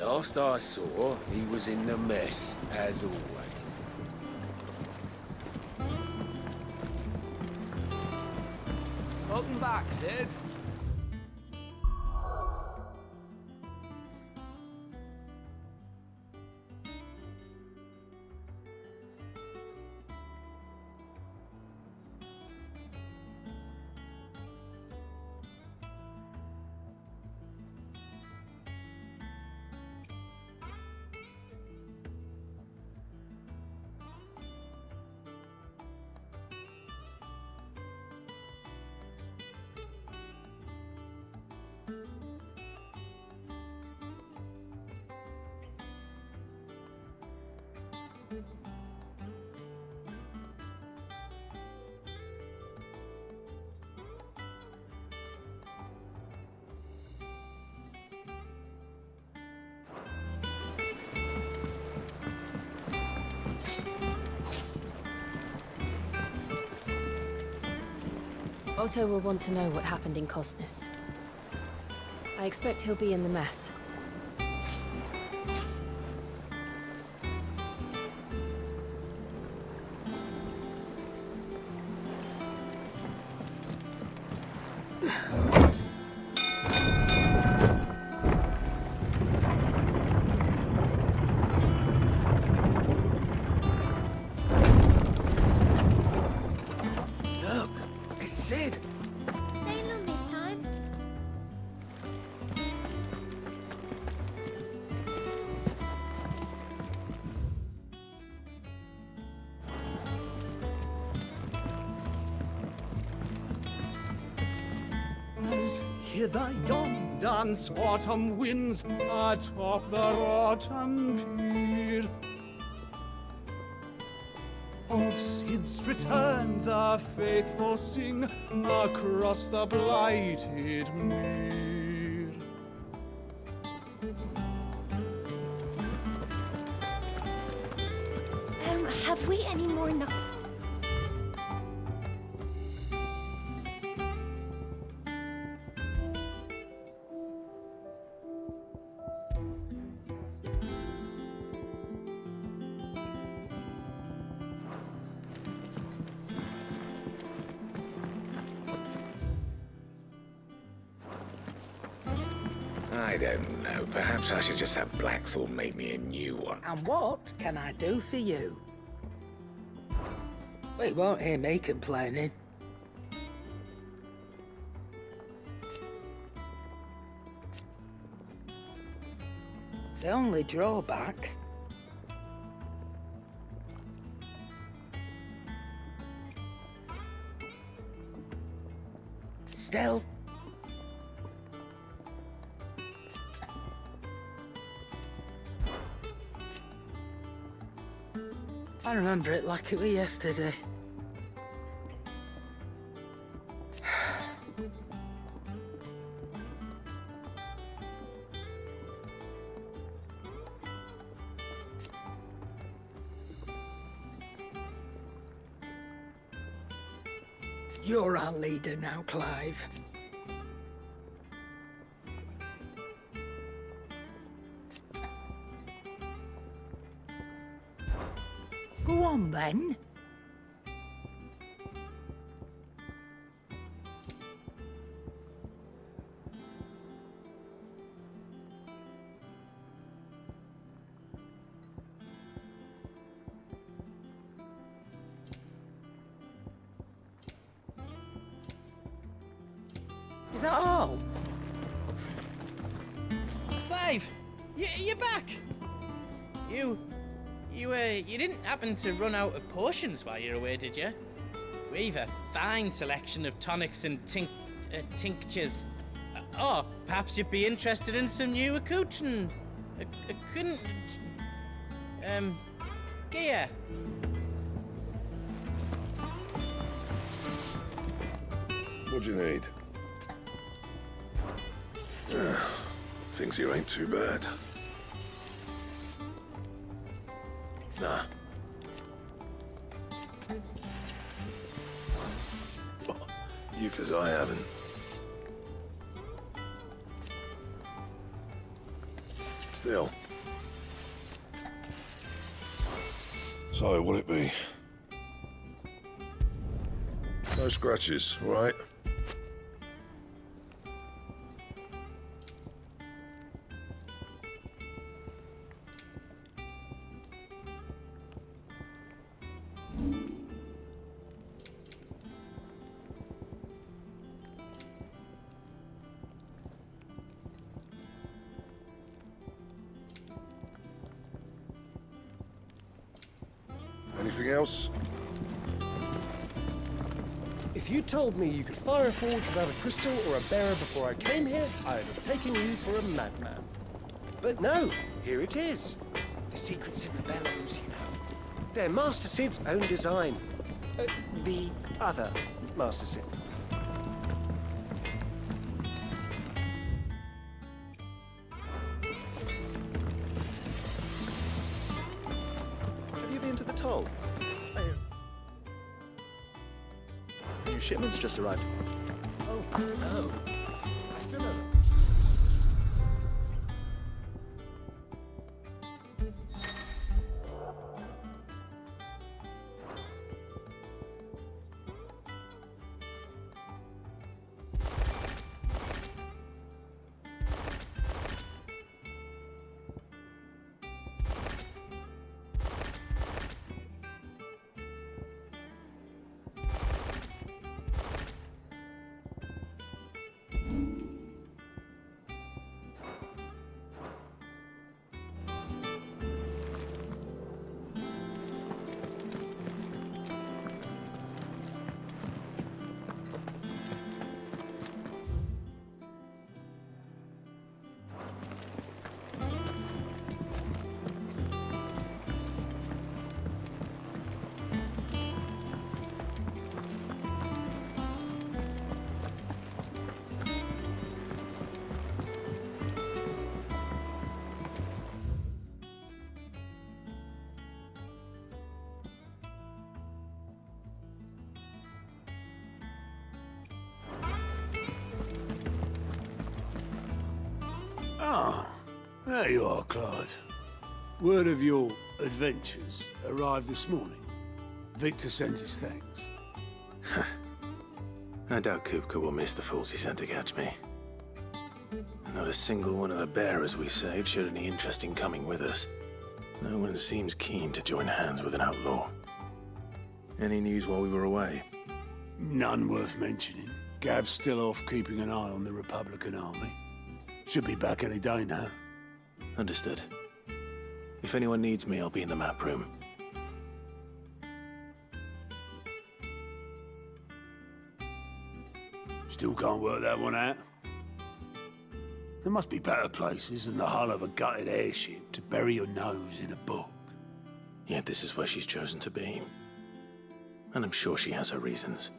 Last I saw, he was in the mess, as always. Welcome back, Sid. Otto will want to know what happened in Costness. I expect he'll be in the mess. Look, it's Sid. Staying long this time? As hither yon dance autumn winds atop the rotten pier. Of Sid's return the faithful sing across the blighted mere. Have we any more I don't know. Perhaps I should just have Blackthorn make me a new one. And what can I do for you? Well, you won't hear me complaining. The only drawback... Still... I remember it like it was yesterday. You're our leader now, Clive. Go on, then. Is that all? Clive, you're back. You didn't happen to run out of potions while you're away, did you? We've a fine selection of tonics and tinctures. Or perhaps you'd be interested in some new gear. What do you need? Things here ain't too bad. Nah. You, 'cause I haven't. Still. So, what'll it be? No scratches, all right? Anything else? If you told me you could fire a forge without a crystal or a bearer before I came here, I'd have taken you for a madman. But no, here it is. The secret's in the bellows, you know. They're Master Sid's own design. The other Master Sid. Have you been to the toll? New shipments just arrived. Oh, no. Still over. Ah, there you are, Clive. Word of your adventures arrived this morning. Victor sent his thanks. I doubt Kupka will miss the fools he sent to catch me. Not a single one of the bearers we saved showed any interest in coming with us. No one seems keen to join hands with an outlaw. Any news while we were away? None worth mentioning. Gav's still off keeping an eye on the Republican army. Should be back any day now. Understood. If anyone needs me, I'll be in the map room. Still can't work that one out. There must be better places than the hull of a gutted airship to bury your nose in a book. Yet this is where she's chosen to be. And I'm sure she has her reasons.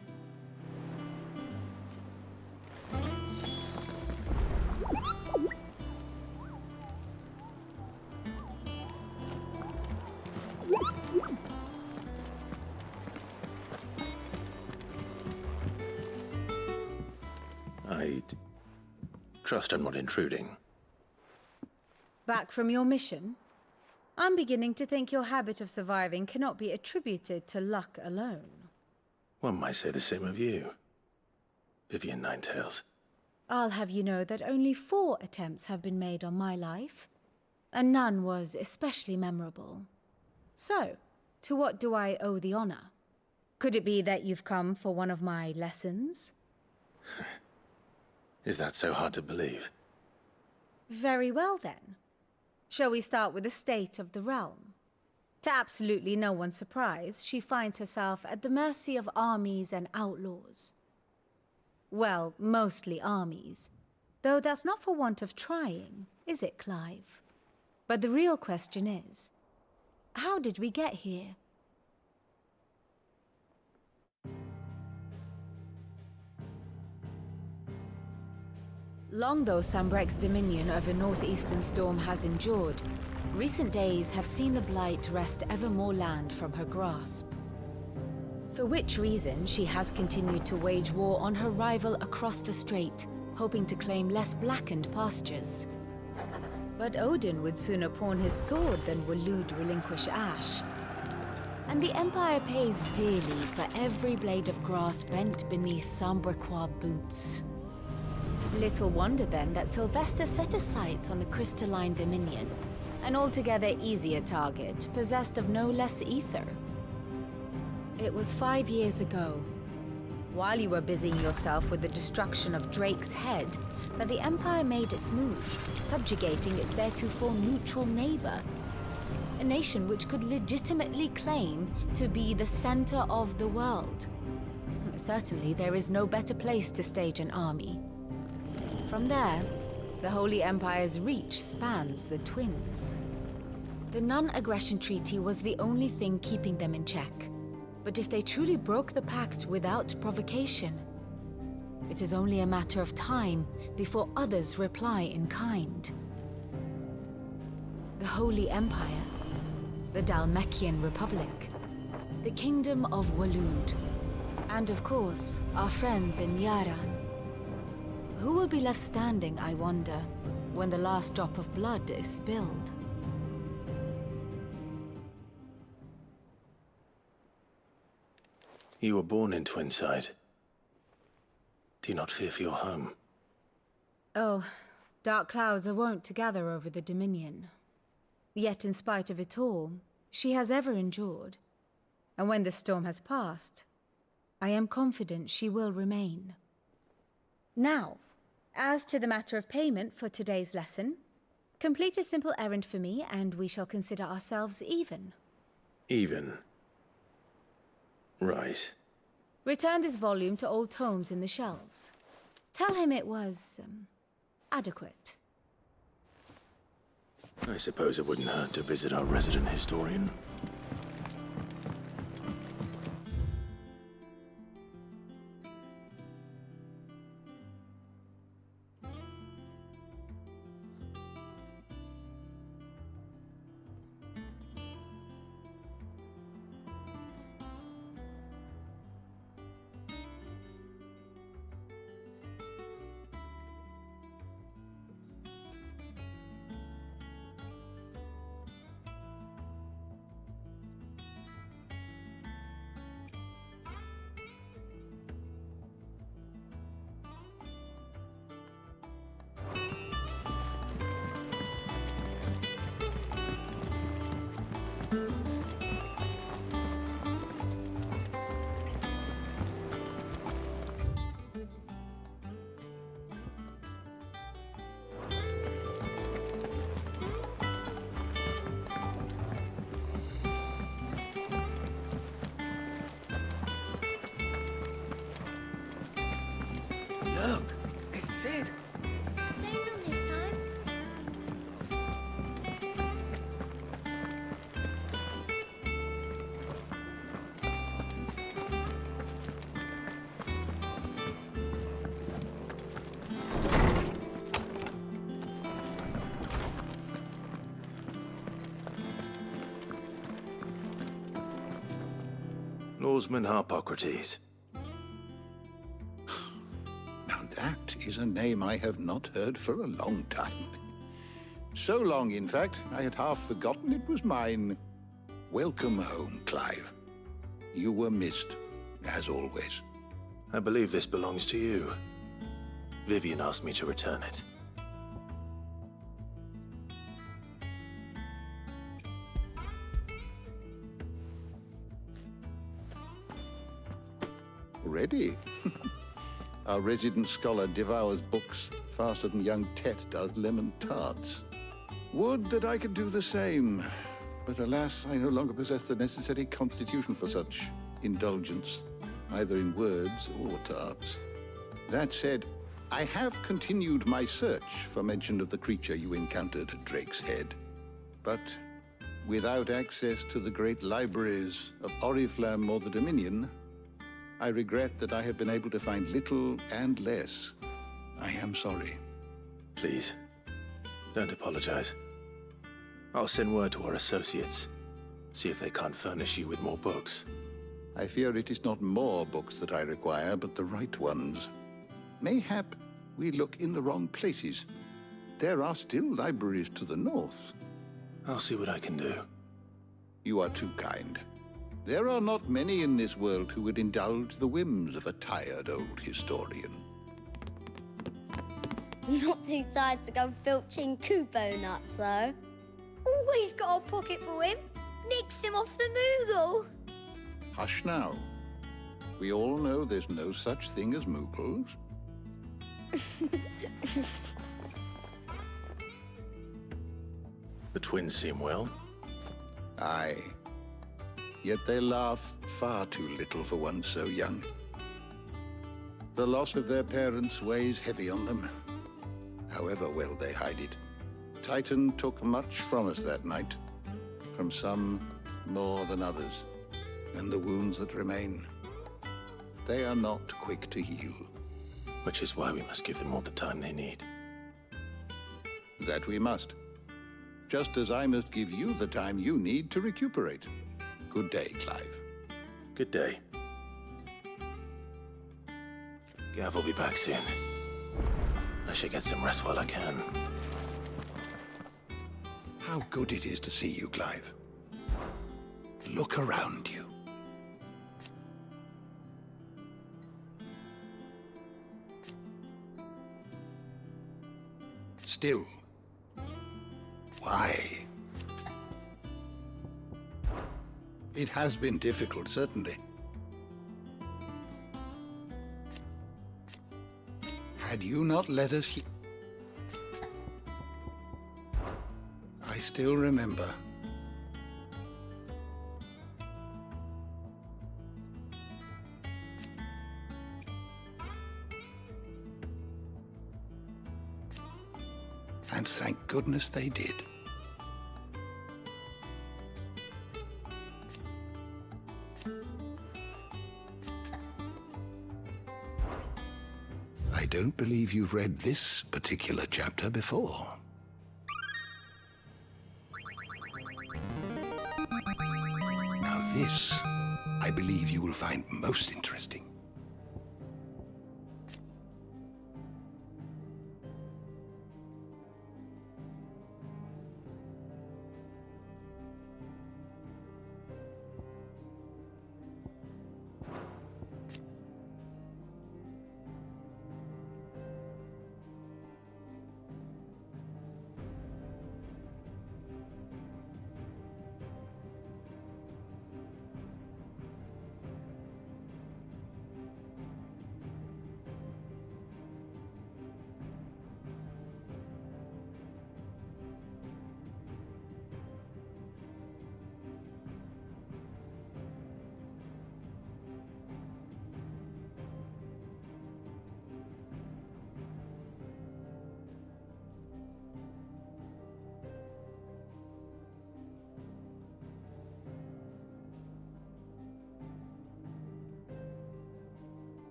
I trust I'm not intruding. Back from your mission? I'm beginning to think your habit of surviving cannot be attributed to luck alone. One might say the same of you, Vivian Ninetails. I'll have you know that only 4 attempts have been made on my life, and none was especially memorable. So, to what do I owe the honor? Could it be that you've come for one of my lessons? Is that so hard to believe? Very well, then. Shall we start with the state of the realm? To absolutely no one's surprise, she finds herself at the mercy of armies and outlaws. Well, mostly armies. Though that's not for want of trying, is it, Clive? But the real question is, how did we get here? Long though Sambrek's dominion over northeastern Storm has endured, recent days have seen the Blight wrest ever more land from her grasp. For which reason she has continued to wage war on her rival across the strait, hoping to claim less blackened pastures. But Odin would sooner pawn his sword than Waloed relinquish Ash. And the Empire pays dearly for every blade of grass bent beneath Sambraquois boots. Little wonder then that Sylvester set his sights on the crystalline Dominion, an altogether easier target, possessed of no less ether. It was 5 years ago, while you were busying yourself with the destruction of Drake's head, that the Empire made its move, subjugating its theretofore neutral neighbor. A nation which could legitimately claim to be the center of the world. Certainly, there is no better place to stage an army. From there, the Holy Empire's reach spans the Twins. The non-aggression treaty was the only thing keeping them in check. But if they truly broke the pact without provocation, it is only a matter of time before others reply in kind. The Holy Empire, the Dhalmekian Republic, the Kingdom of Waloed, and of course, our friends in Yaran. Who will be left standing, I wonder, when the last drop of blood is spilled? You were born in Twinside. Do you not fear for your home? Oh, dark clouds are wont to gather over the Dominion. Yet in spite of it all, she has ever endured. And when the storm has passed, I am confident she will remain. Now, as to the matter of payment for today's lesson, complete a simple errand for me and we shall consider ourselves even. Even? Right. Return this volume to old tomes in the shelves. Tell him it was, adequate. I suppose it wouldn't hurt to visit our resident historian. Look, it's Sid. Staying on this time? Lawsman Harpocrates. That is a name I have not heard for a long time. So long, in fact, I had half forgotten it was mine. Welcome home, Clive. You were missed, as always. I believe this belongs to you. Vivian asked me to return it. Already? Our resident scholar devours books faster than young Tet does lemon tarts. Would that I could do the same. But alas, I no longer possess the necessary constitution for such indulgence, either in words or tarts. That said, I have continued my search for mention of the creature you encountered at Drake's Head. But without access to the great libraries of Oriflamme or the Dominion, I regret that I have been able to find little and less. I am sorry. Please, don't apologize. I'll send word to our associates. See if they can't furnish you with more books. I fear it is not more books that I require, but the right ones. Mayhap we look in the wrong places. there are still libraries to the north. I'll see what I can do. You are too kind. There are not many in this world who would indulge the whims of a tired old historian. Not too tired to go filching Kubo nuts, though. Always got a pocket for him. Nicks him off the Moogle. Hush now. We all know there's no such thing as Moogles. The twins seem well. Aye. Yet they laugh far too little for one so young. The loss of their parents weighs heavy on them, however well they hide it. Titan took much from us that night, from some more than others, and the wounds that remain, they are not quick to heal. Which is why we must give them all the time they need. That we must. Just as I must give you the time you need to recuperate. Good day, Clive. Good day. Gav will be back soon. I should get some rest while I can. How good it is to see you, Clive. Look around you. Still, why? It has been difficult, certainly. Had you not let us I still remember. And thank goodness they did. I don't believe you've read this particular chapter before. Now this, I believe you will find most interesting.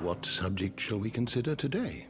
What subject shall we consider today?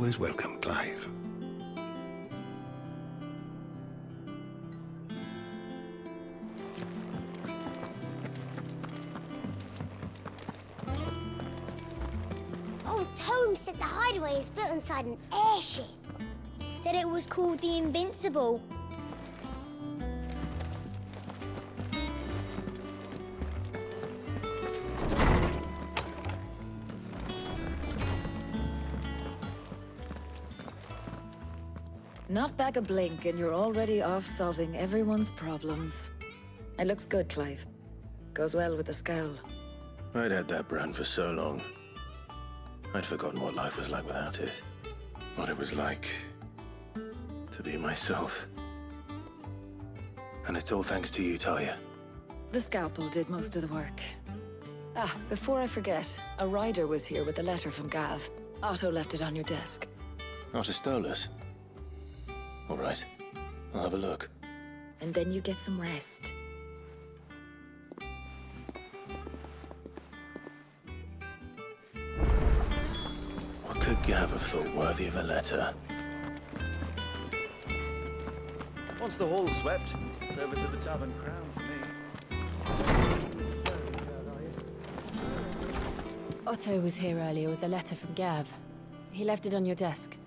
always welcome, Clive. Old Tome said the hideaway is built inside an airship. Said it was called the Invincible. Not back a blink and you're already off solving everyone's problems. It looks good, Clive. Goes well with the scowl. I'd had that brand for so long. I'd forgotten what life was like without it. What it was like to be myself. And it's all thanks to you, Talia. The scalpel did most of the work. Ah, before I forget, a rider was here with a letter from Gav. Otto left it on your desk. Not a stolus. All right, I'll have a look. And then you get some rest. What could Gav have thought worthy of a letter? Once the hall's swept, it's over to the Tavern Crown for me. Otto was here earlier with a letter from Gav. He left it on your desk.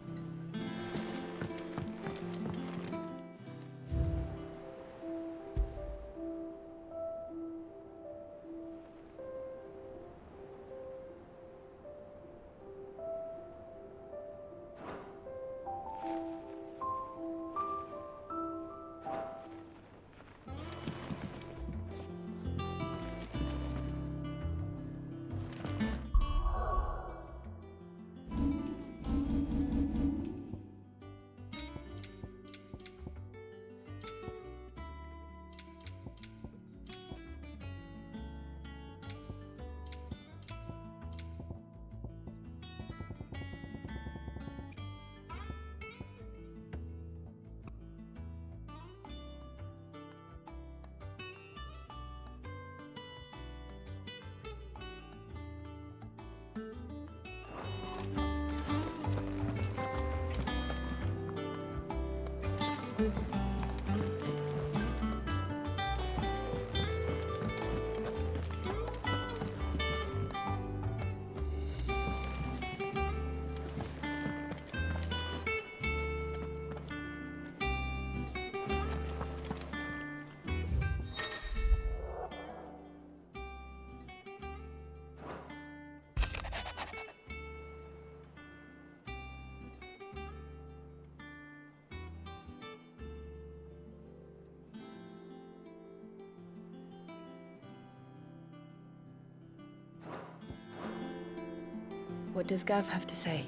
What does Gav have to say?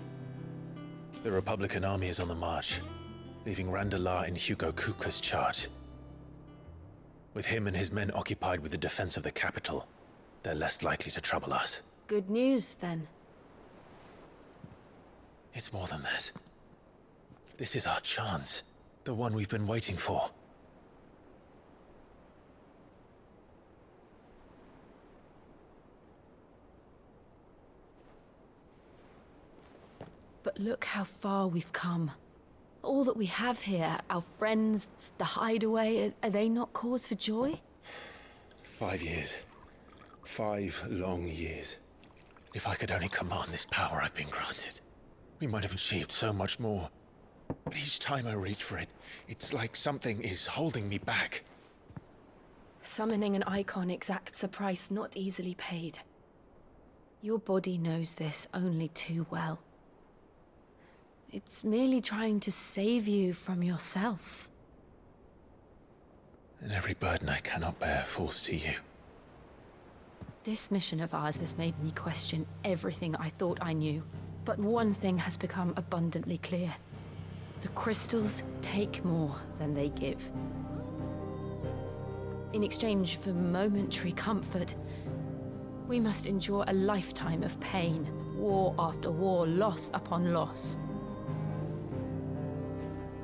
The Republican army is on the march, leaving Randalar in Hugo Kuka's charge. With him and his men occupied with the defense of the capital, they're less likely to trouble us. Good news, then. It's more than that. This is our chance, the one we've been waiting for. But look how far we've come. All that we have here, our friends, the hideaway, are they not cause for joy? 5 years. 5 long years. If I could only command this power I've been granted, we might have achieved so much more. But each time I reach for it, it's like something is holding me back. Summoning an icon exacts a price not easily paid. Your body knows this only too well. It's merely trying to save you from yourself. And every burden I cannot bear falls to you. This mission of ours has made me question everything I thought I knew. But one thing has become abundantly clear. The crystals take more than they give. In exchange for momentary comfort, we must endure a lifetime of pain, war after war, loss upon loss.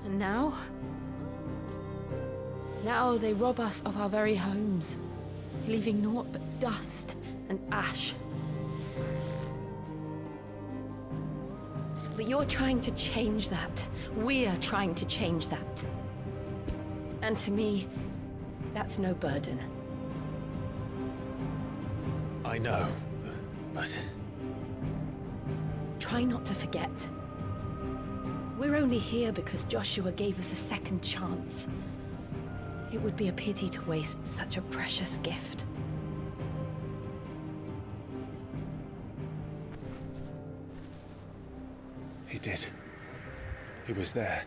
And now they rob us of our very homes, leaving naught but dust and ash. But you're trying to change that. We're trying to change that. And to me, that's no burden. I know, but... Try not to forget. We're only here because Joshua gave us a second chance. It would be a pity to waste such a precious gift. He did. He was there.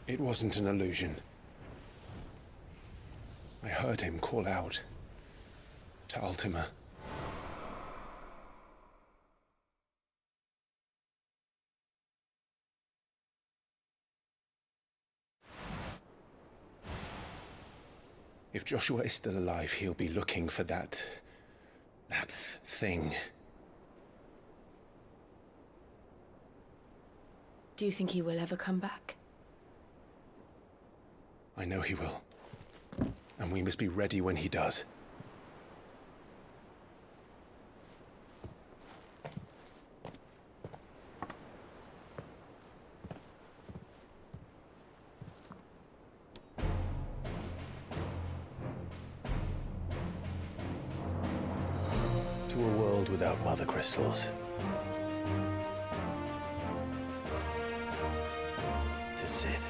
It wasn't an illusion. I heard him call out to Ultima. If Joshua is still alive, he'll be looking for that thing. Do you think he will ever come back? I know he will. And we must be ready when he does. To a world without mother crystals. To Sid.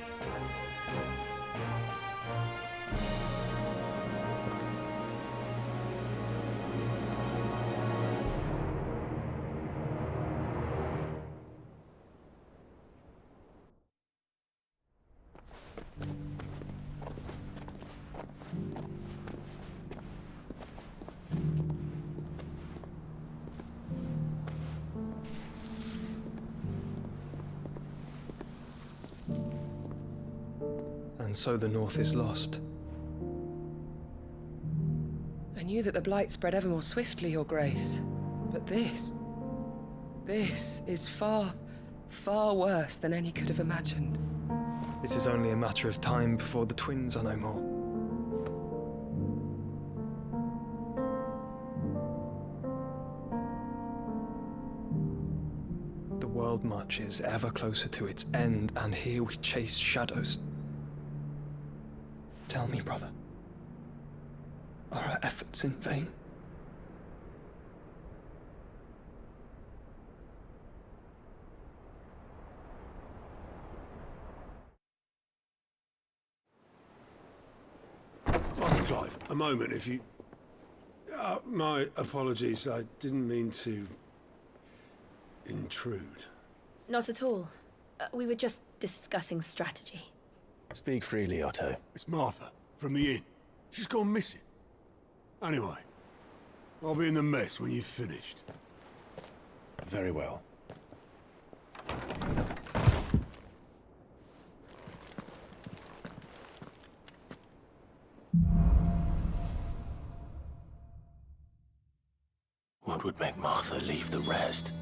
And so the North is lost. I knew that the Blight spread ever more swiftly, Your Grace. But this is far, far worse than any could have imagined. It is only a matter of time before the twins are no more. The world marches ever closer to its end, and here we chase shadows. Tell me, brother, are our efforts in vain? Master Clive, a moment, if you... my apologies, I didn't mean to... intrude. Not at all. We were just discussing strategy. Speak freely, Otto. It's Martha, from the inn. She's gone missing. Anyway, I'll be in the mess when you've finished. Very well. What would make Martha leave the rest?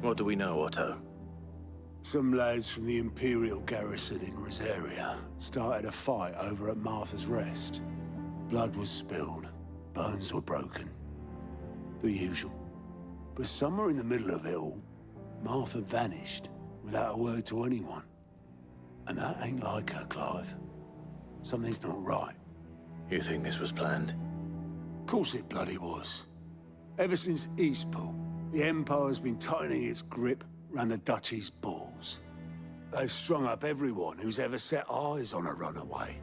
What do we know, Otto? Some lads from the Imperial garrison in Rosaria started a fight over at Martha's Rest. Blood was spilled, bones were broken. The usual. But somewhere in the middle of it all, Martha vanished without a word to anyone. And that ain't like her, Clive. Something's not right. You think this was planned? Of course it bloody was. Ever since Eastpool, the Empire's been tightening its grip round the Duchy's balls. They've strung up everyone who's ever set eyes on a runaway,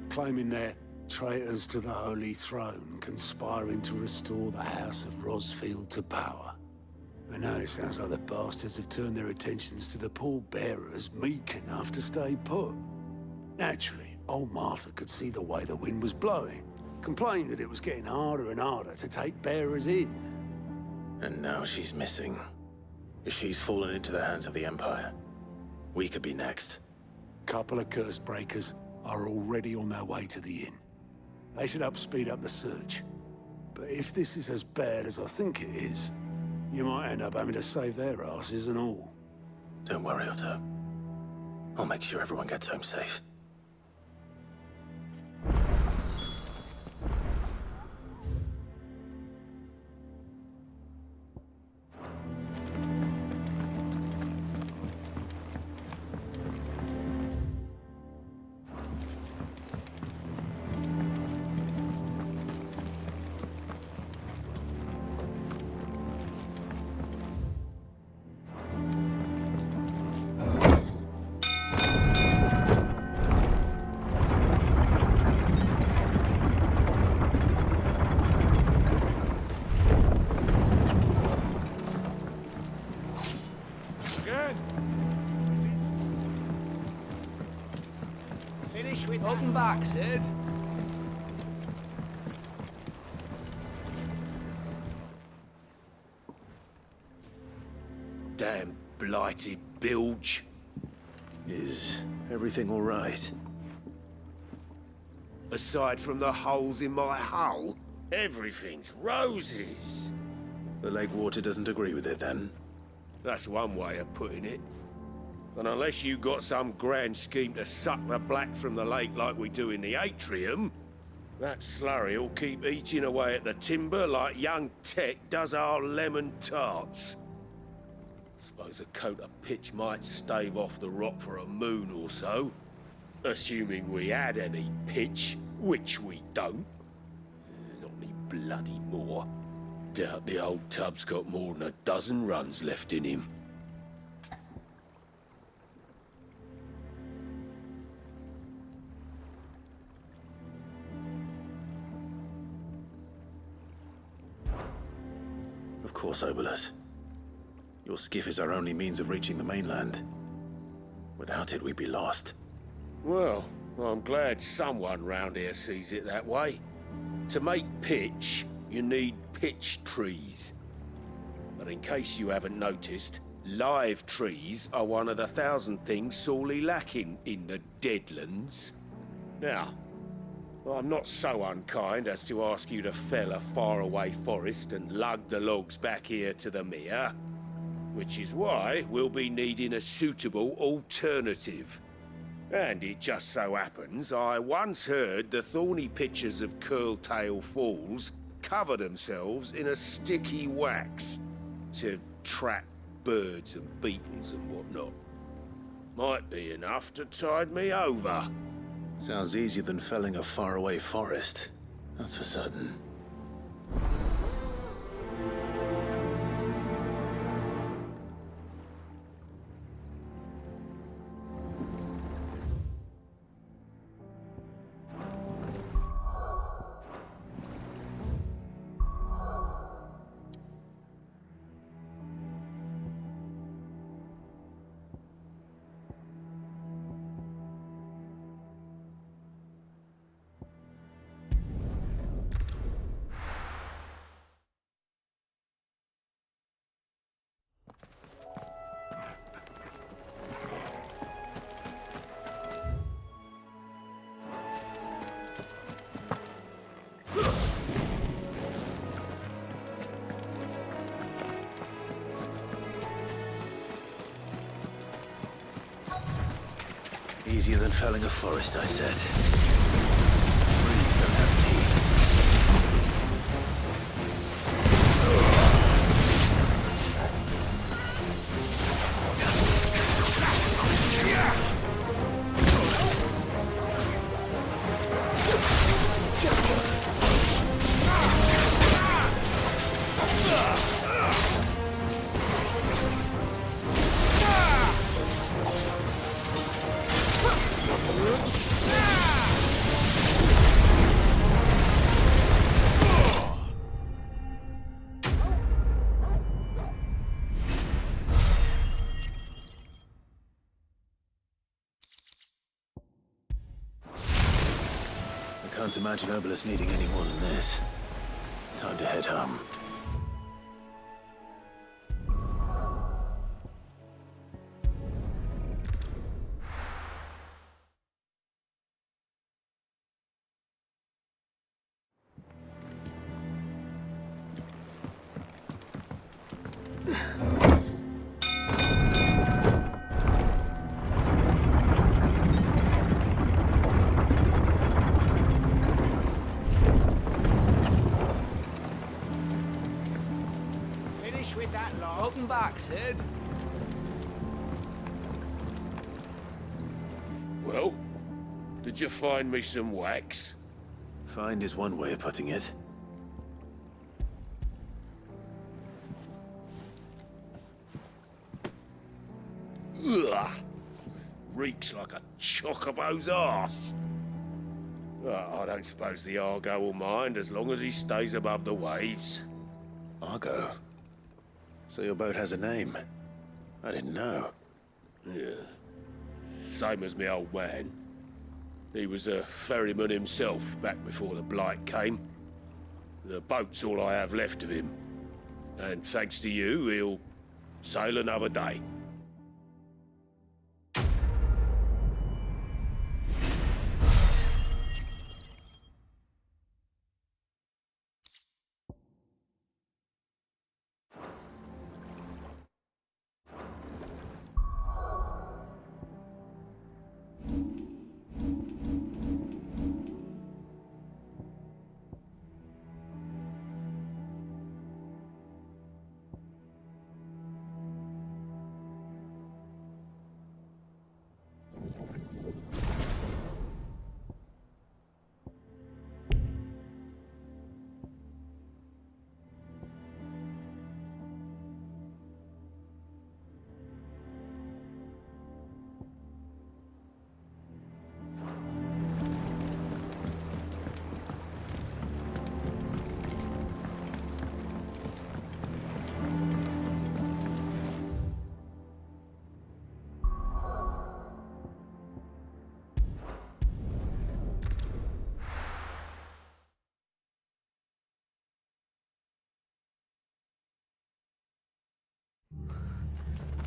claiming they're traitors to the Holy Throne, conspiring to restore the House of Rosfield to power. And now it sounds like the bastards have turned their attentions to the pallbearers meek enough to stay put. Naturally, old Martha could see the way the wind was blowing, complained that it was getting harder and harder to take bearers in. And now she's missing. If she's fallen into the hands of the Empire, we could be next. Couple of curse breakers are already on their way to the inn. They should speed up the search. But if this is as bad as I think it is, you might end up having to save their asses and all. Don't worry, Otto. I'll make sure everyone gets home safe. Welcome back, Sid. Damn blighted bilge. Is everything all right? Aside from the holes in my hull, everything's roses. The lake water doesn't agree with it, then? That's one way of putting it. And unless you got some grand scheme to suck the black from the lake like we do in the atrium, that slurry will keep eating away at the timber like young Tech does our lemon tarts. Suppose a coat of pitch might stave off the rot for a moon or so, assuming we had any pitch, which we don't. Not any bloody more. Doubt the old tub's got more than a dozen runs left in him. Of course, Obolus. Your skiff is our only means of reaching the mainland. Without it, we'd be lost. Well, I'm glad someone round here sees it that way. To make pitch, you need pitch trees. But in case you haven't noticed, live trees are one of the 1,000 things sorely lacking in the Deadlands. Now, I'm not so unkind as to ask you to fell a faraway forest and lug the logs back here to the mere, which is why we'll be needing a suitable alternative. And it just so happens I once heard the thorny pitchers of Curltail Falls cover themselves in a sticky wax to trap birds and beetles and whatnot. Might be enough to tide me over. Sounds easier than felling a faraway forest. That's for certain. Easier than felling a forest, I said. Trees don't have teeth. Can't imagine Obelisk needing any more than this. Time to head home. Finish with that lot. Welcome back, Sid. Well, did you find me some wax? Find is one way of putting it. Ugh! Reeks like a chocobo's arse. I don't suppose the Argo will mind as long as he stays above the waves. Argo? So your boat has a name? I didn't know. Yeah. Same as me old man. He was a ferryman himself back before the Blight came. The boat's all I have left of him. And thanks to you, he'll sail another day.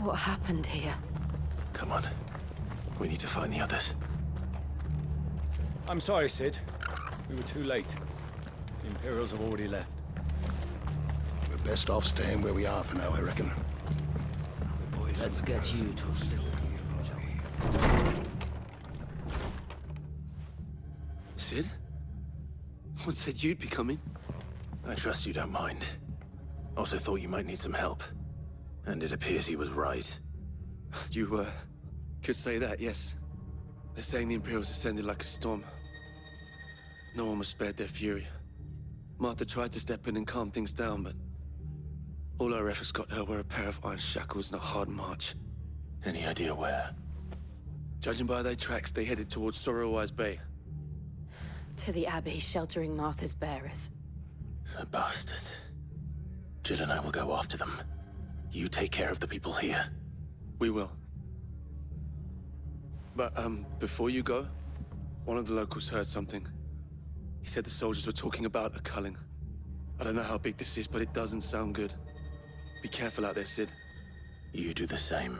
What happened here? Come on. We need to find the others. I'm sorry, Sid. We were too late. The Imperials have already left. We're best off staying where we are for now, I reckon. The boys. Let's get you to visit. Sid? What said you'd be coming? I trust you don't mind. Also thought you might need some help. And it appears he was right. You, could say that, yes. They're saying the Imperials ascended like a storm. No one was spared their fury. Martha tried to step in and calm things down, but all our efforts got her were a pair of iron shackles and a hard march. Any idea where? Judging by their tracks, they headed towards Sorrowwise Bay. To the Abbey sheltering Martha's bearers. The bastards. Jill and I will go after them. You take care of the people here. We will. But, before you go, one of the locals heard something. He said the soldiers were talking about a culling. I don't know how big this is, but it doesn't sound good. Be careful out there, Sid. You do the same.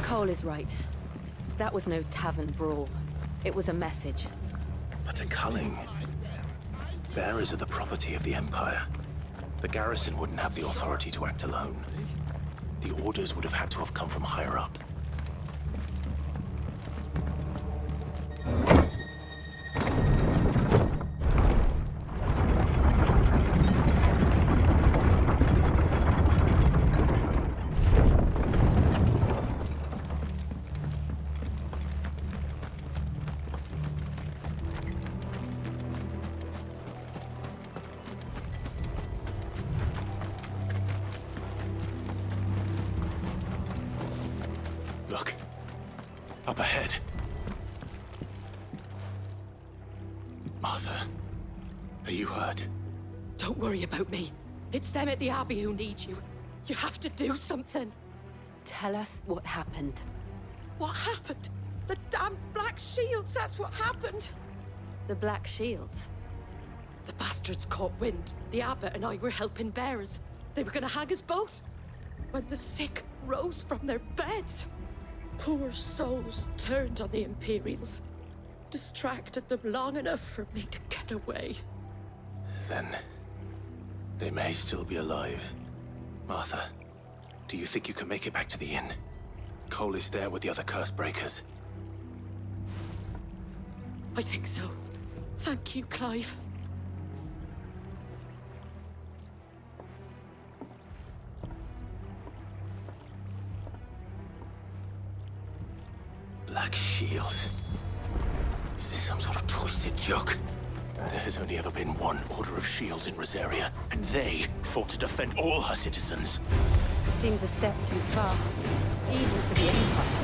Cole is right. That was no tavern brawl. It was a message. But a culling? Bearers are the property of the Empire. The garrison wouldn't have the authority to act alone. The orders would have had to have come from higher up. Look. Up ahead. Martha, Are you hurt? Don't worry about me. It's them at the Abbey who need you. You have to do something. Tell us what happened. What happened? The damn Black Shields, that's what happened. The Black Shields? The bastards caught wind. The Abbot and I were helping bearers. They were gonna hang us both. When the sick rose from their beds, poor souls turned on the Imperials. Distracted them long enough for me to get away. Then they may still be alive. Martha, do you think you can make it back to the inn? Cole is there with the other curse breakers. I think so. Thank you, Clive. Black Shields. Is this some sort of twisted joke? There has only ever been one Order of Shields in Rosaria, and they fought to defend all her citizens. Seems a step too far, even for the Empire.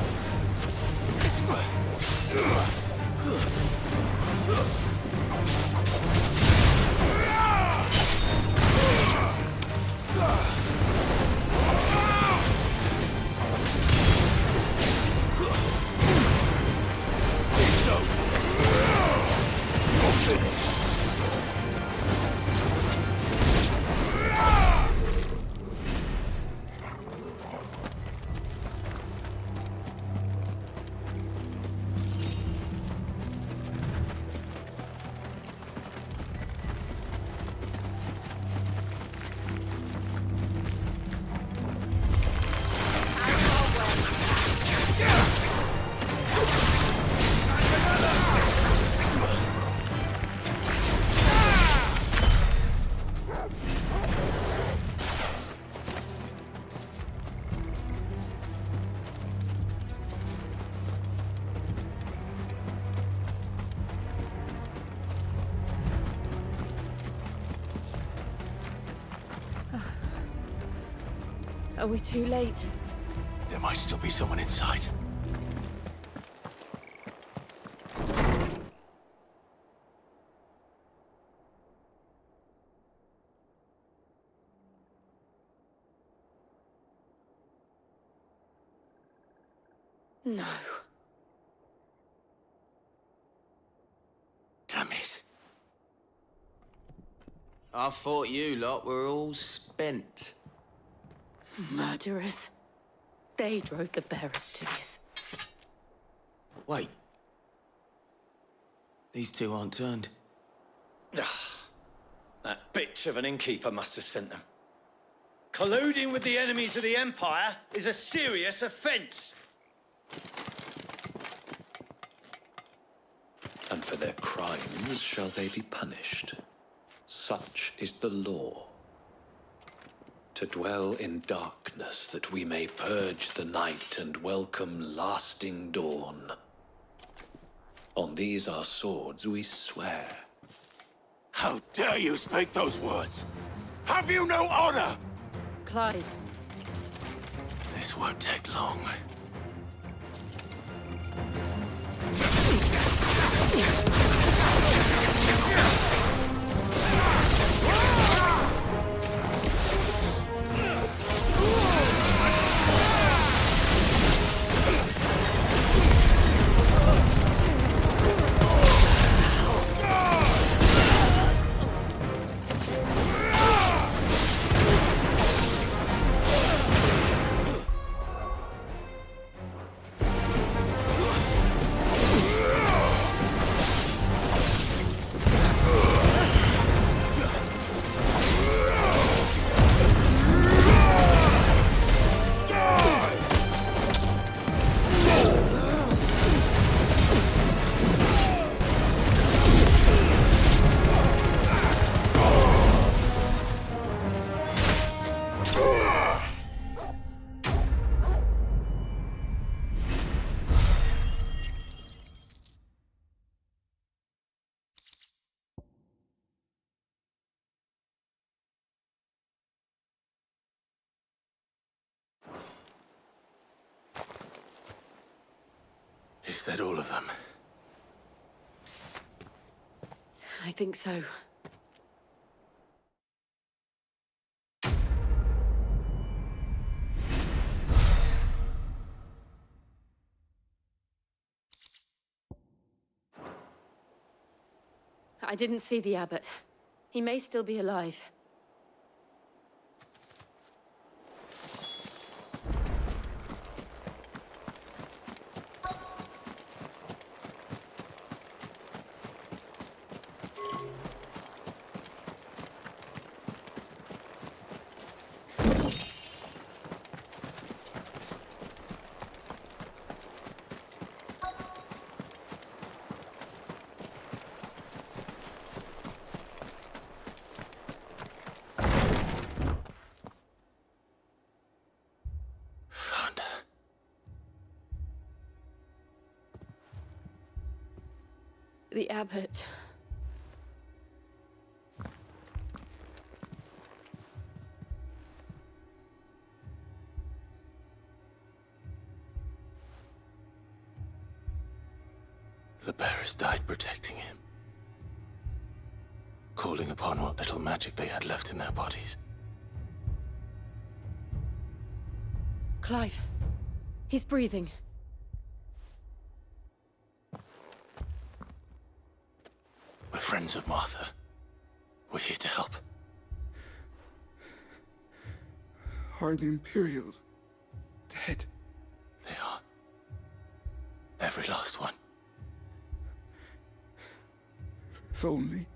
Are we too late? There might still be someone inside. No. Damn it. I thought you lot were all spent. Murderers. They drove the bearers to this. Wait. These two aren't turned. That bitch of an innkeeper must have sent them. Colluding with the enemies of the Empire is a serious offense. And for their crimes shall they be punished. Such is the law. To dwell in darkness that we may purge the night and welcome lasting dawn. On these our swords we swear. How dare you speak those words? Have you no honor? Clive. This won't take long. Is that all of them? I think so. I didn't see the abbot. He may still be alive. The abbot. The bearers died protecting him, calling upon what little magic they had left in their bodies. Clive. He's breathing. We're friends of Martha. We're here to help. Are the Imperials dead? They are. Every last one. If only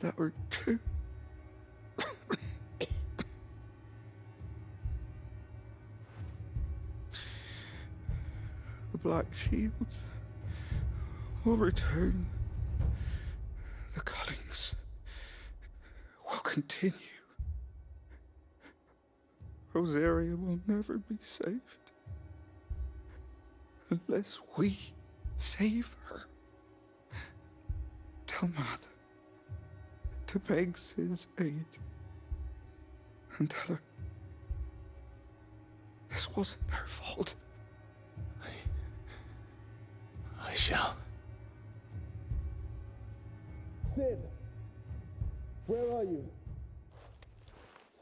that were true. The Black Shields will return. The cullings will continue. Rosaria will never be saved unless we save her. Tell Matt to beg Sid's aid and tell her this wasn't her fault. I shall. Sid, where are you?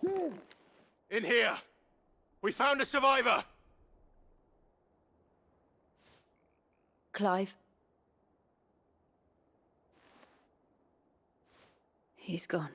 Sid! In here! We found a survivor! Clive. He's gone.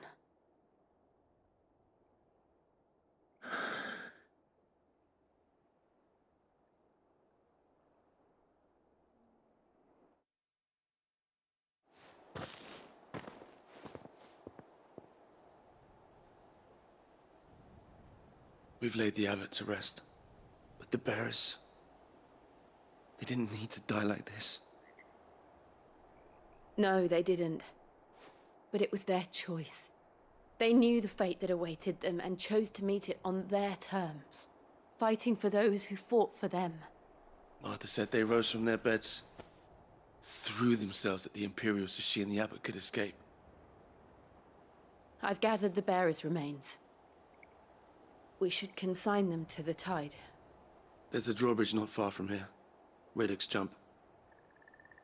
We've laid the abbot to rest. But the bearers... they didn't need to die like this. No, they didn't. But it was their choice. They knew the fate that awaited them and chose to meet it on their terms, fighting for those who fought for them. Martha said they rose from their beds, threw themselves at the Imperials so she and the abbot could escape. I've gathered the bearers' remains. We should consign them to the tide. There's a drawbridge not far from here. Radix jump.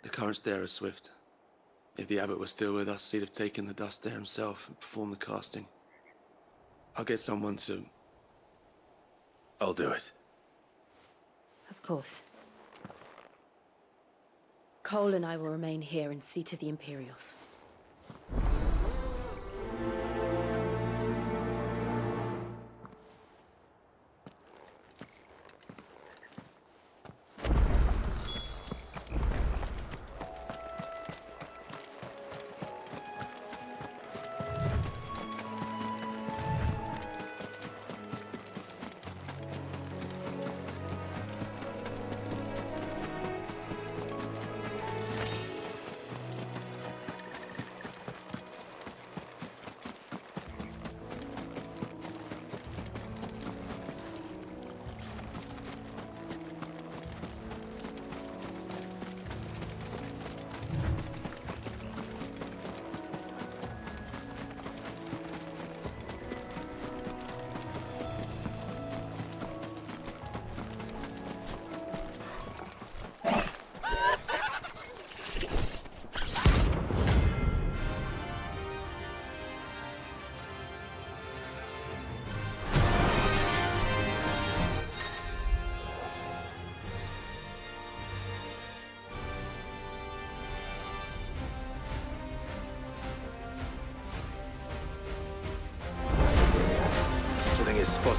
The currents there are swift. If the abbot was still with us, he'd have taken the dust there himself and performed the casting. I'll get someone to... I'll do it. Of course. Cole and I will remain here and see to the Imperials.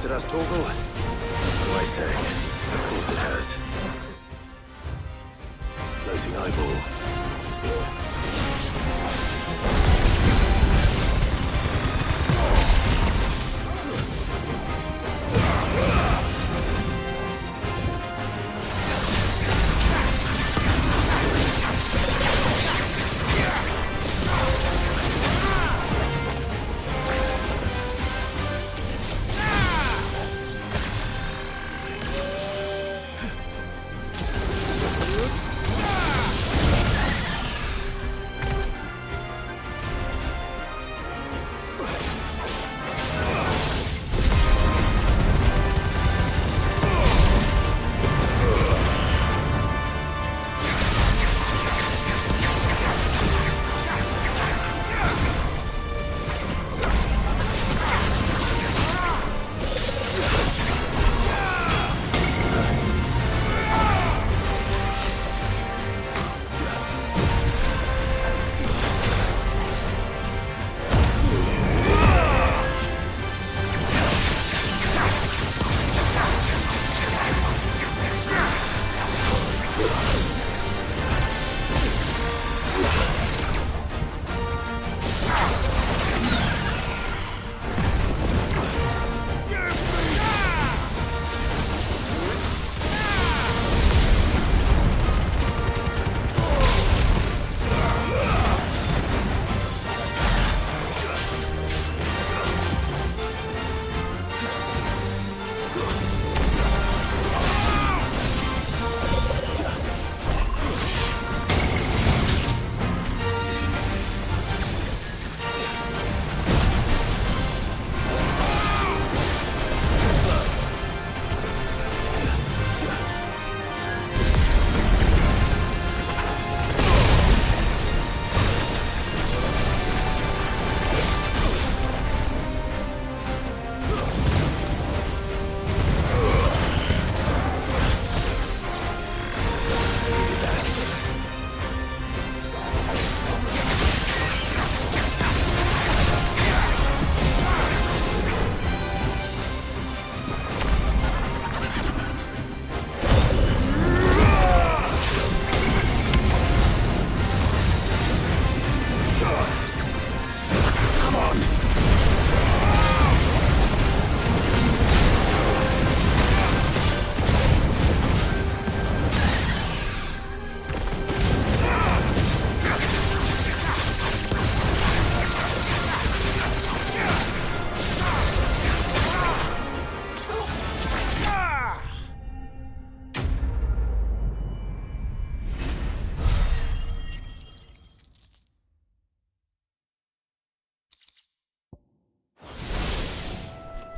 at us, Torgal? What do I say? Of course it has. Floating eyeball.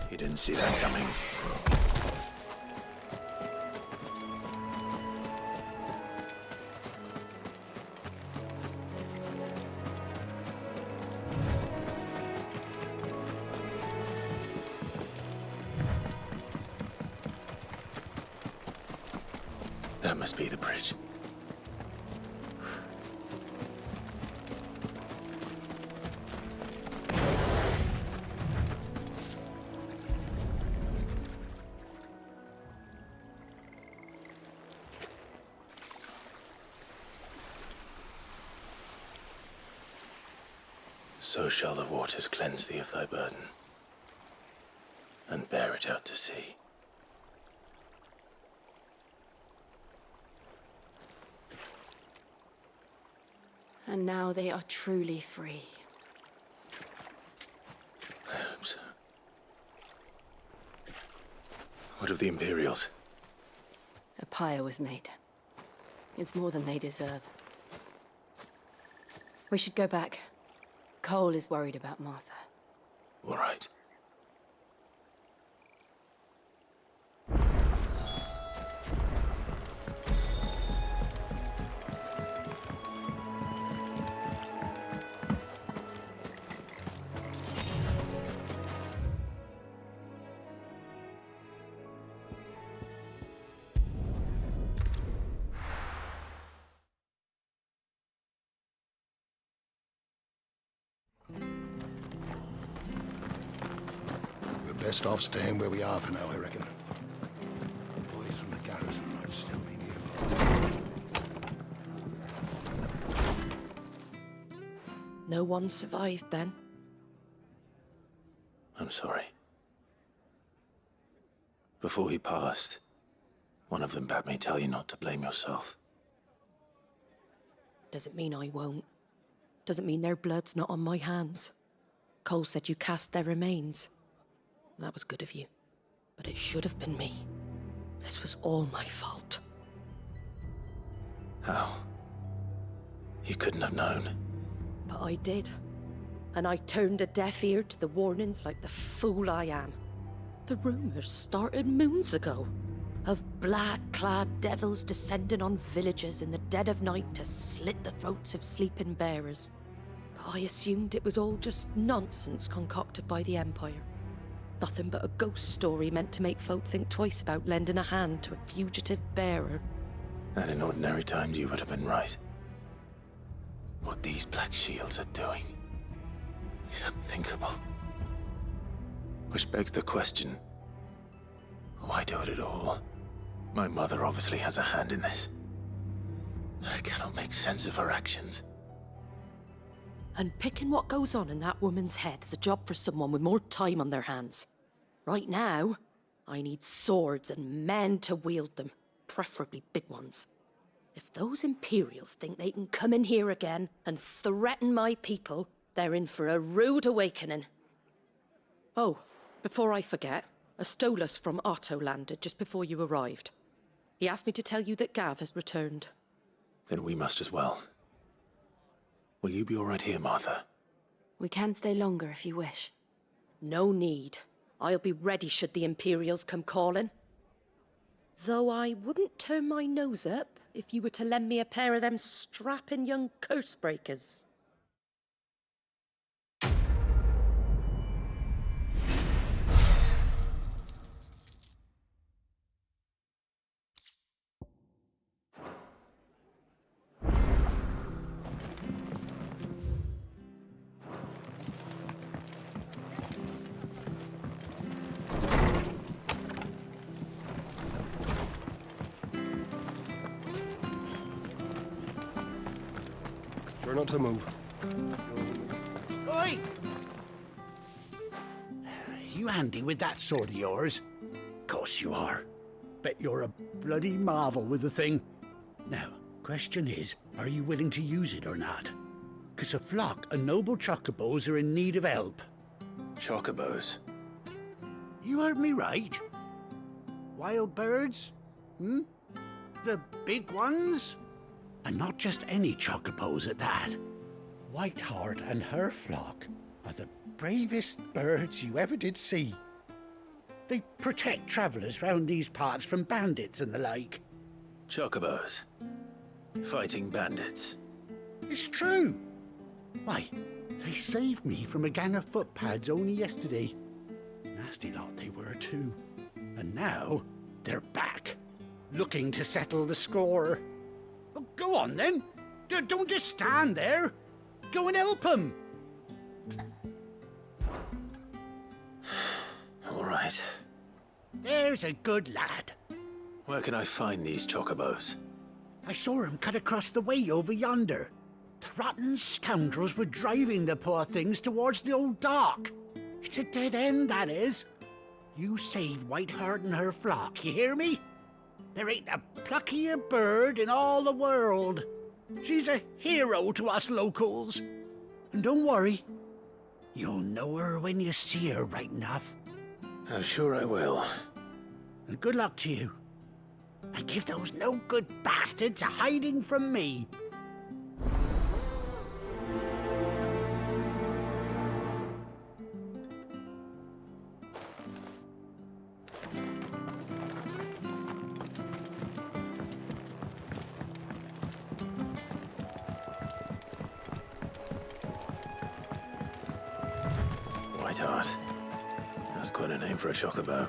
You didn't see that coming. That must be the bridge. So shall the waters cleanse thee of thy burden, and bear it out to sea. And now they are truly free. I hope so. What of the Imperials? A pyre was made. It's more than they deserve. We should go back. Cole is worried about Martha. All right. best off staying where we are for now, I reckon. The boys from the garrison might still be nearby. No one survived then? I'm sorry. Before he passed, one of them bade me tell you not to blame yourself. Doesn't mean I won't. Doesn't mean their blood's not on my hands. Cole said you cast their remains. That was good of you. But it should have been me. This was all my fault. How? You couldn't have known. But I did. And I turned a deaf ear to the warnings like the fool I am. The rumors started moons ago. Of black-clad devils descending on villages in the dead of night to slit the throats of sleeping bearers. But I assumed it was all just nonsense concocted by the Empire. Nothing but a ghost story meant to make folk think twice about lending a hand to a fugitive bearer. And in ordinary times you would have been right. What these Black Shields are doing is unthinkable. Which begs the question, why do it at all? My mother obviously has a hand in this. I cannot make sense of her actions. And picking what goes on in that woman's head is a job for someone with more time on their hands. Right now, I need swords and men to wield them, preferably big ones. If those Imperials think they can come in here again and threaten my people, they're in for a rude awakening. Oh, before I forget, a Stolas from Otto landed just before you arrived. He asked me to tell you that Gav has returned. Then we must as well. Will you be all right here, Martha? We can stay longer if you wish. No need. I'll be ready should the Imperials come calling. Though I wouldn't turn my nose up if you were to lend me a pair of them strapping young curse breakers. Try not to move. Oi! You handy with that sword of yours? Course you are. Bet you're a bloody marvel with the thing. Now, question is, are you willing to use it or not? 'Cause a flock of noble chocobos are in need of help. Chocobos? You heard me right. Wild birds? The big ones? And not just any chocobos at that. Whiteheart and her flock are the bravest birds you ever did see. They protect travellers round these parts from bandits and the like. Chocobos? Fighting bandits? It's true. Why, they saved me from a gang of footpads only yesterday. Nasty lot they were too. And now they're back, looking to settle the score. Oh, go on then. Don't just stand there. Go and help them. All right. There's a good lad. Where can I find these chocobos? I saw him cut across the way over yonder. The rotten scoundrels were driving the poor things towards the old dock. It's a dead end, that is. You save Whiteheart and her flock, you hear me? There ain't a pluckier bird in all the world. She's a hero to us locals. And don't worry, you'll know her when you see her right enough. I'm sure I will. And good luck to you. And give those no-good bastards a hiding from me. Whiteheart. That's quite a name for a chocobo.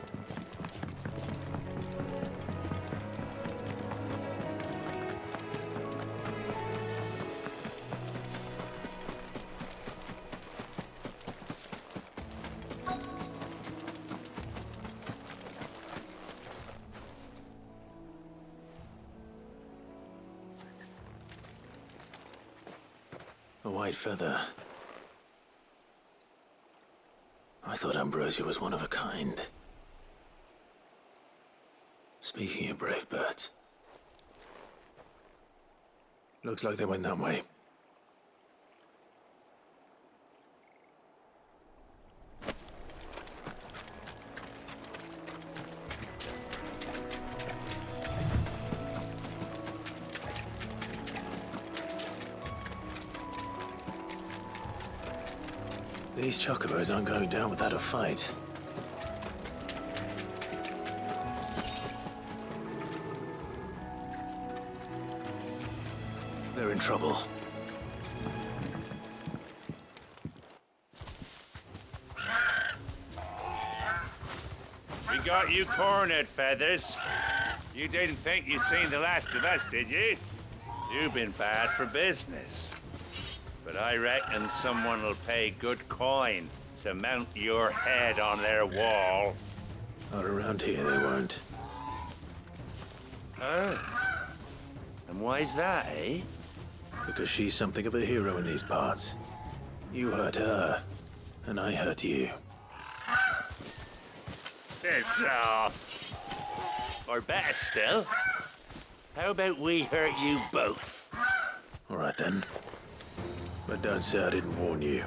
A white feather. I thought Ambrosia was one of a kind. Speaking of brave birds. Looks like they went that way. These chocobos aren't going down without a fight. They're in trouble. We got you cornered, Feathers. You didn't think you'd seen the last of us, did you? You've been bad for business. But I reckon someone will pay good coin to mount your head on their wall. Not around here, they won't. Oh. And why's that, eh? Because she's something of a hero in these parts. You hurt her, and I hurt you. Piss off. Or better still, how about we hurt you both? All right then. But don't say I didn't warn you.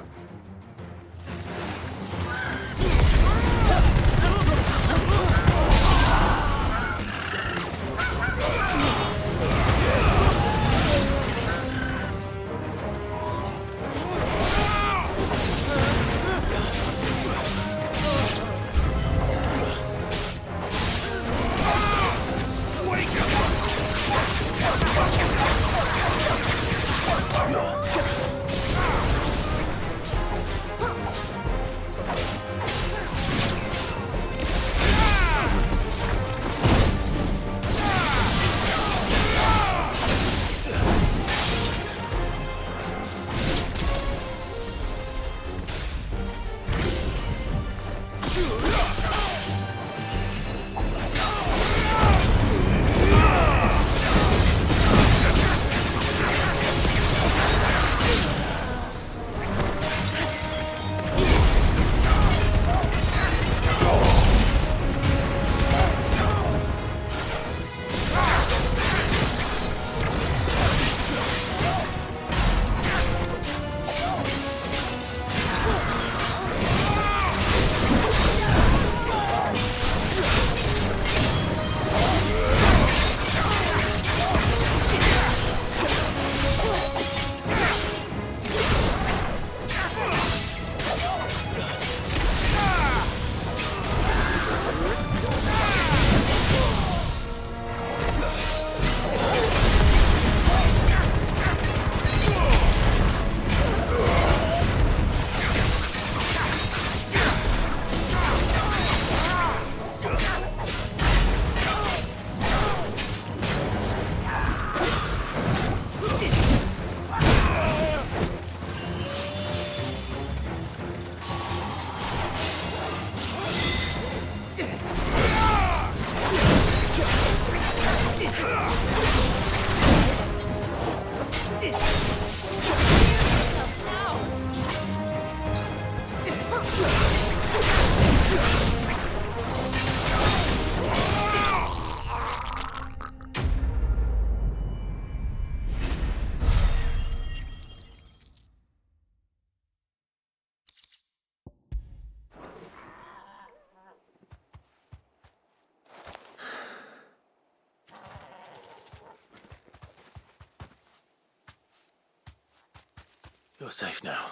You're safe now.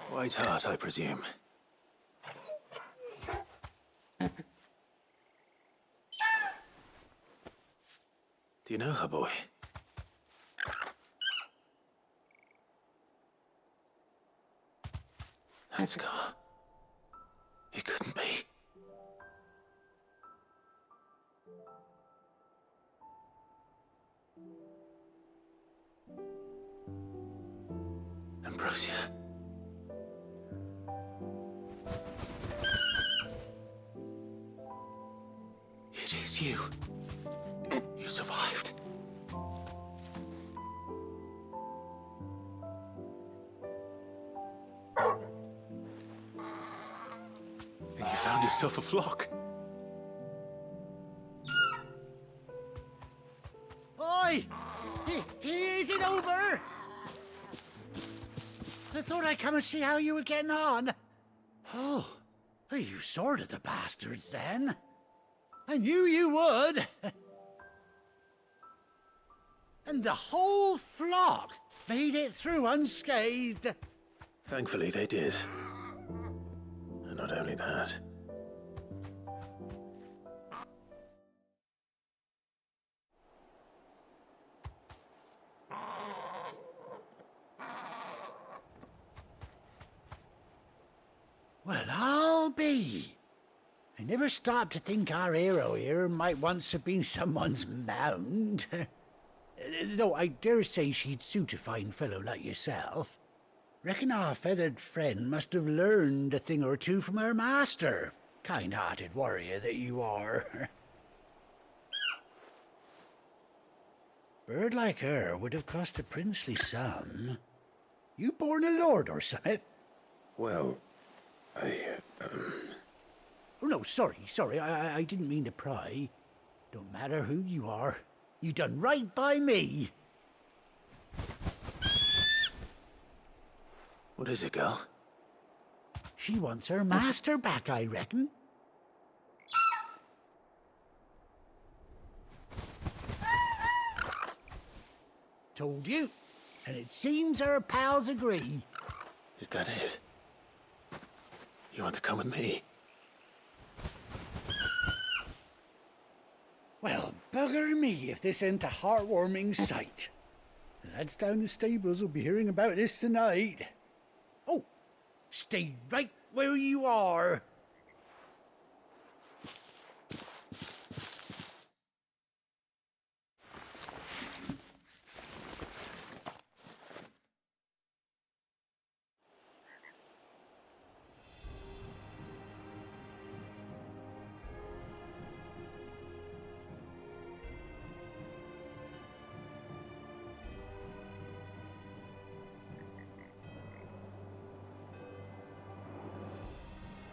White Heart, I presume. Do you know her, boy? That scar. It couldn't be. Ambrosia. It is you. You survived. yourself a flock. Oi! Is it over? I thought I'd come and see how you were getting on. Oh, you sorted the bastards then. I knew you would. And the whole flock made it through unscathed. Thankfully, they did. And not only that. Well, I'll be. I never stopped to think our hero here might once have been someone's mount. Though I dare say she'd suit a fine fellow like yourself. Reckon our feathered friend must have learned a thing or two from her master. Kind-hearted warrior that you are. Bird like her would have cost a princely sum. You born a lord or something? Well, Oh, no, sorry. I didn't mean to pry. Don't matter who you are. You done right by me. What is it, girl? She wants her master back, I reckon. Told you. And it seems her pals agree. Is that it? You want to come with me? Well, bugger me if this ain't a heartwarming sight. The lads down the stables will be hearing about this tonight. Oh, stay right where you are.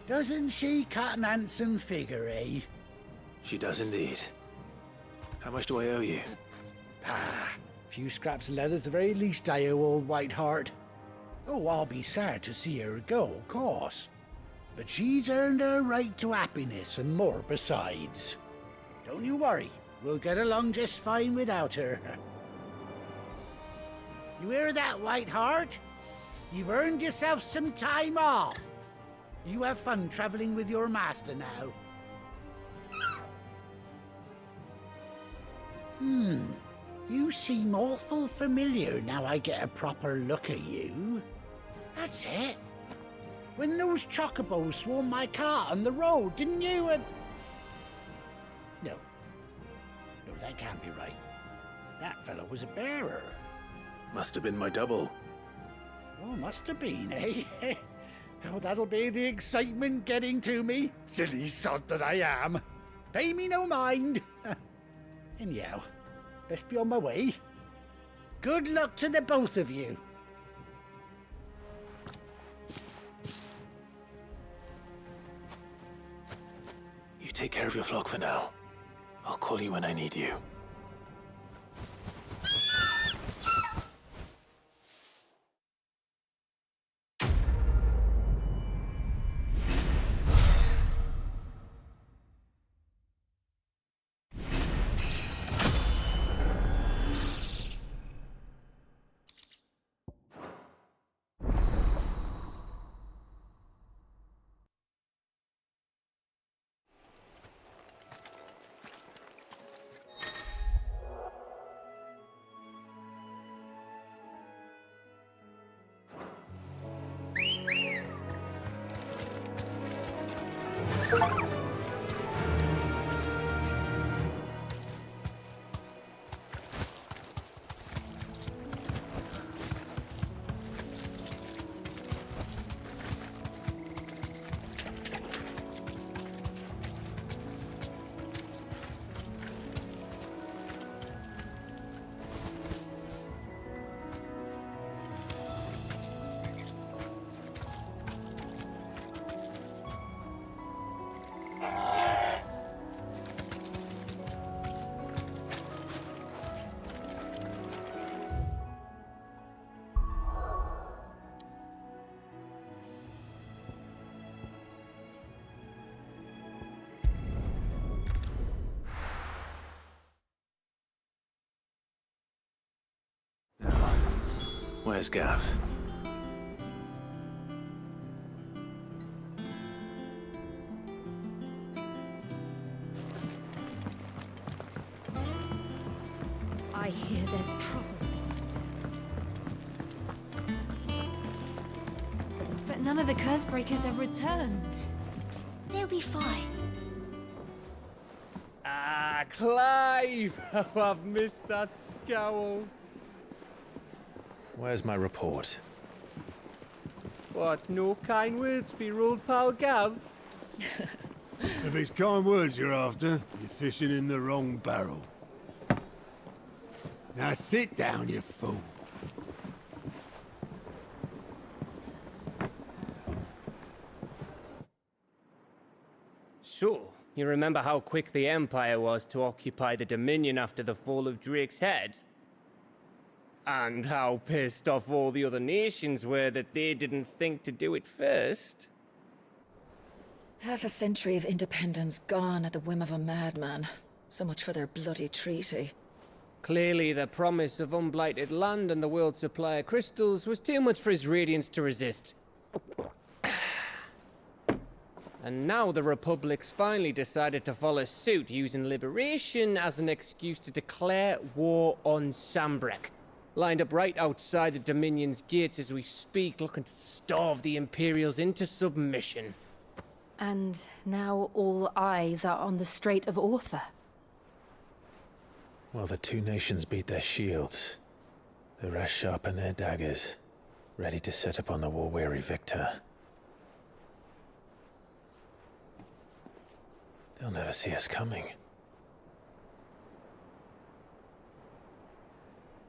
Doesn't she cut an handsome figure, eh? She does indeed. How much do I owe you? A few scraps of leather's the very least I owe old Whiteheart. Oh, I'll be sad to see her go, of course. But she's earned her right to happiness and more besides. Don't you worry, we'll get along just fine without her. You hear that, Whiteheart? You've earned yourself some time off. You have fun traveling with your master now. You seem awful familiar now I get a proper look at you. That's it. When those chocobos swarmed my cart on the road, didn't you? No, that can't be right. That fellow was a bearer. Must have been my double. Oh, must have been, eh? Oh, that'll be the excitement getting to me. Silly sod that I am. Pay me no mind. Anyhow, best be on my way. Good luck to the both of you. You take care of your flock for now. I'll call you when I need you. Where's Gav? I hear there's trouble. But none of the curse breakers have returned. They'll be fine. Ah, Clive! Oh, I've missed that scowl. Where's my report? What, no kind words for your old pal Gav? If it's kind words you're after, you're fishing in the wrong barrel. Now sit down, you fool. So, you remember how quick the Empire was to occupy the Dominion after the fall of Drake's head? And how pissed off all the other nations were that they didn't think to do it first? Half a century of independence gone at the whim of a madman. So much for their bloody treaty. Clearly, the promise of unblighted land and the world's supply of crystals was too much for his radiance to resist. And now the Republic's finally decided to follow suit, using liberation as an excuse to declare war on Sambrek. Lined up right outside the Dominion's gates as we speak, looking to starve the Imperials into submission. And now all eyes are on the Strait of Author. Well, the two nations beat their shields. The rest sharpen their daggers, ready to set upon the war-weary victor. They'll never see us coming.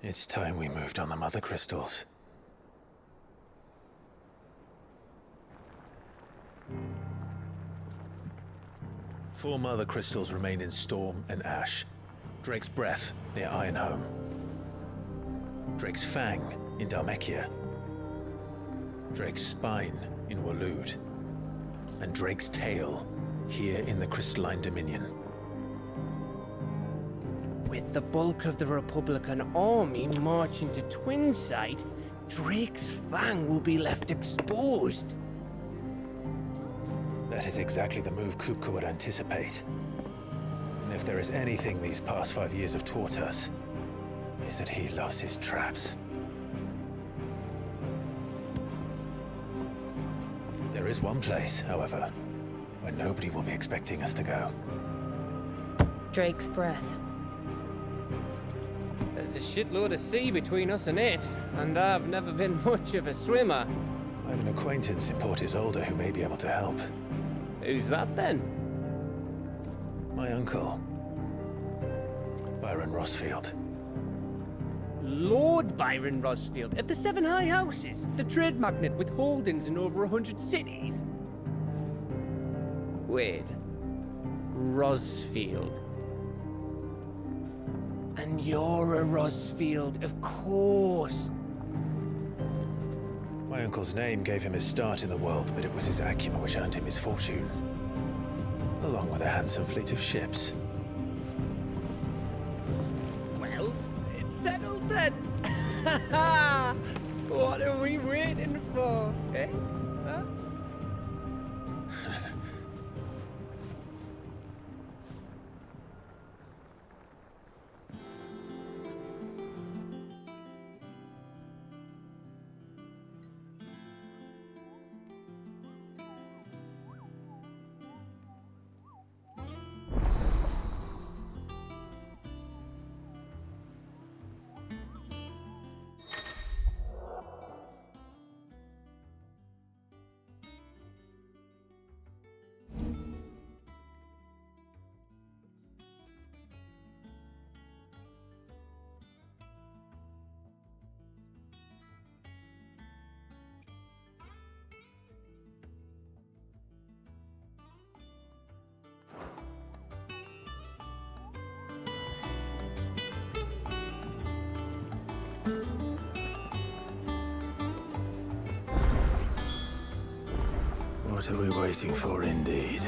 It's time we moved on the Mother Crystals. Four Mother Crystals remain in Storm and Ash. Drake's Breath near Ironhome. Drake's Fang in Dhalmekia. Drake's Spine in Waloed. And Drake's Tail here in the Crystalline Dominion. With the bulk of the Republican army marching to Twinside, Drake's Fang will be left exposed. That is exactly the move Kupka would anticipate. And if there is anything these past 5 years have taught us, is that he loves his traps. There is one place, however, where nobody will be expecting us to go. Drake's Breath. There's a shitload of sea between us and it, and I've never been much of a swimmer. I have an acquaintance in Port Isolde who may be able to help. Who's that then? My uncle, Byron Rosfield. Lord Byron Rosfield of the Seven High Houses, the trade magnate with holdings in over 100 cities. Wait, Rosfield. And you're a Rosfield, of course. My uncle's name gave him his start in the world, but it was his acumen which earned him his fortune. Along with a handsome fleet of ships. Well, it's settled then. What are we waiting for, eh? Huh? What are we waiting for, indeed?